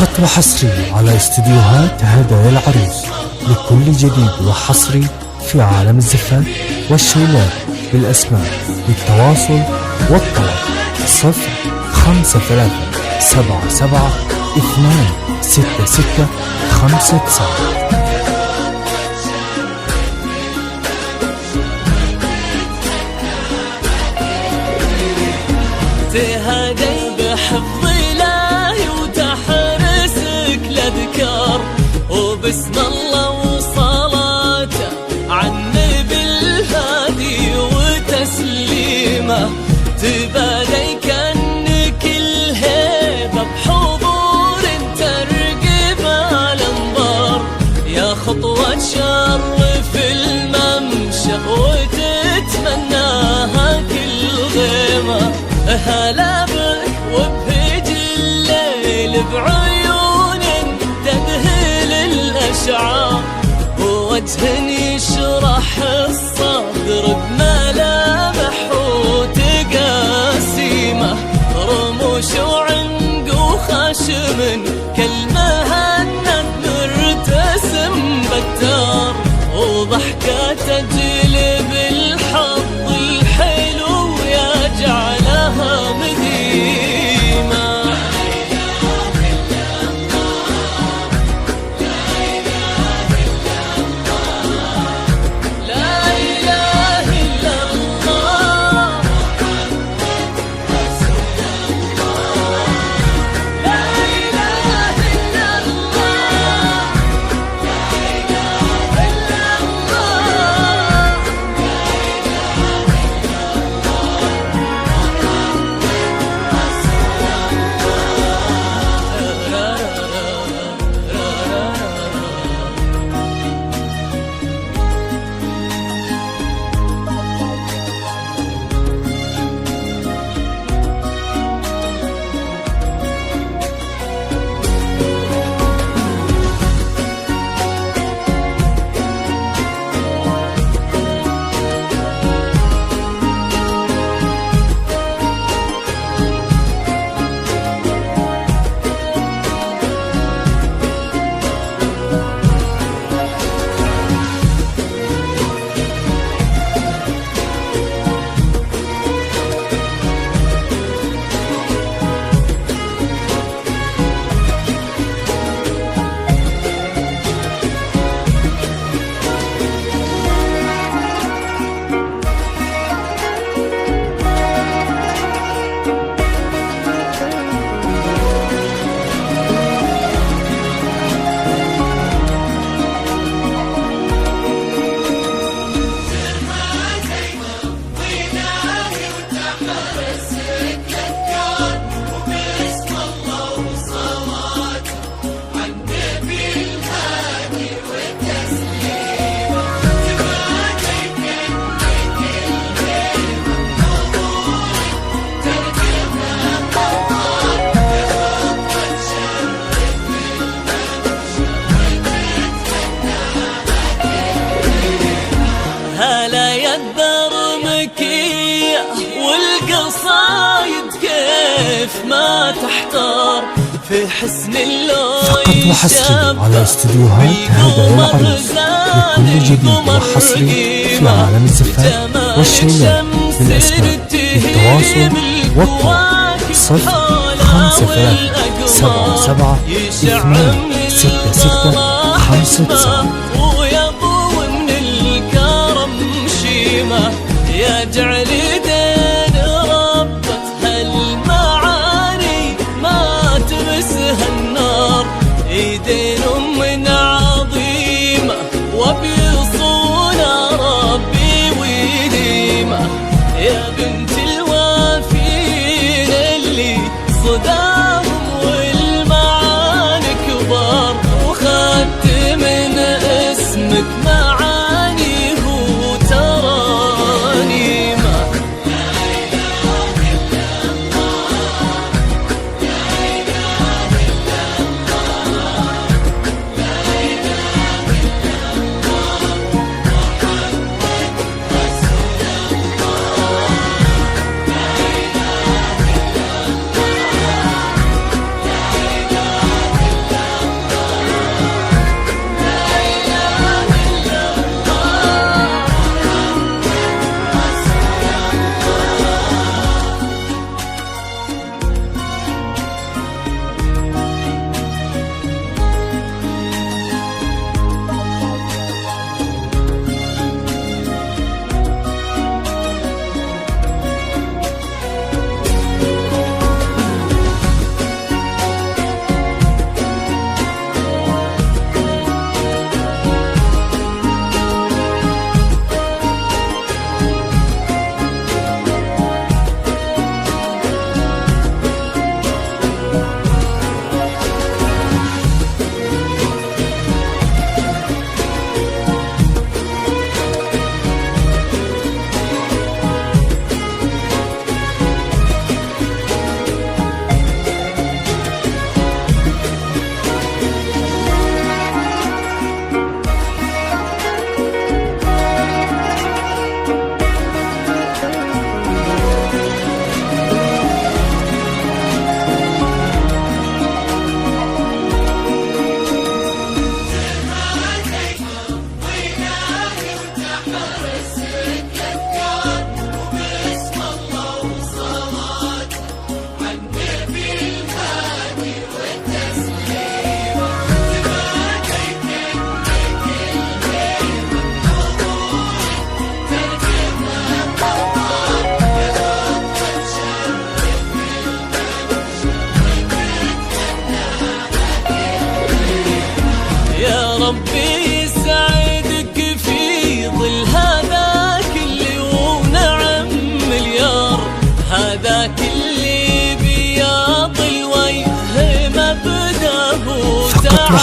فقط وحصري على استديوهات هدايا العروس. لكل جديد وحصري في عالم الزفات والشيلات بالأسماء. للتواصل والطلب 05377 266 59. تهدي بحفظ إلهي وتحرسك الأذكار، وبسم الله وصلاته عالنبي الهادي وتسليمه، تبادي كأنك الهيبة بحضور ترقب الأنظار، يا خطوة تشرف الممشى وتتمناها كل غيمة. هلا بك وبهج الليل بعيون تذهل الأشعار، ووجه يشرح الصدر بملامح وتقاسيمه، رموش وعنق وخشم كالمهند مرتسم بتار، وضحكة تجلب الحظ الحلو يجعلها مديمة. لا إله إلا الله، لا إله إلا الله، لا إله إلا الله. هلا يا الدرمكية والقصايد كيف ما تحتار، في حسن اللون فقط وحصري على استديوهات هدايا العروس. لكل جديد وحصري في عالم الزفات والشيلات بالأسماء. للتواصل والطلب 05377 266 59. يجعل دين ربة هالمعاني ما تمسها النار، ايدين من عظيمة وبيصونها ربي ويديمة، يا بنت الوافين اللي صداهم والمعاني كبار، وخدت من اسمك معاني وترانيمة.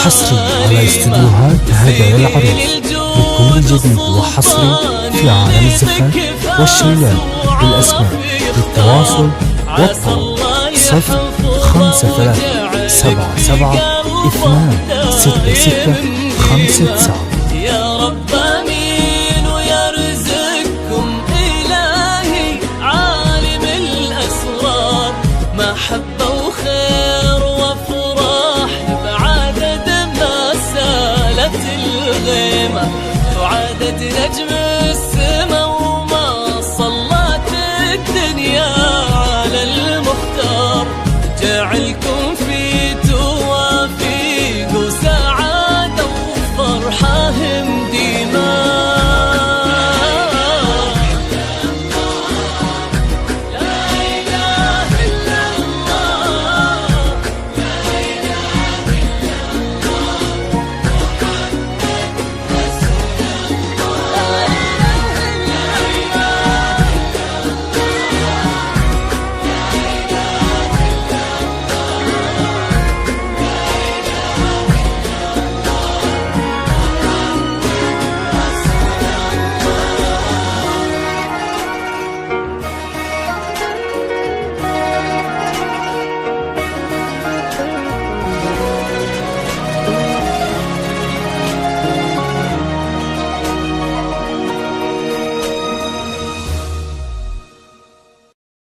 وحصري على استديوهات هدايا العروس لكل جديد وحصري في عالم الزفاف والشيلات بالأسماء. للتواصل والطلب 053 77 266 59.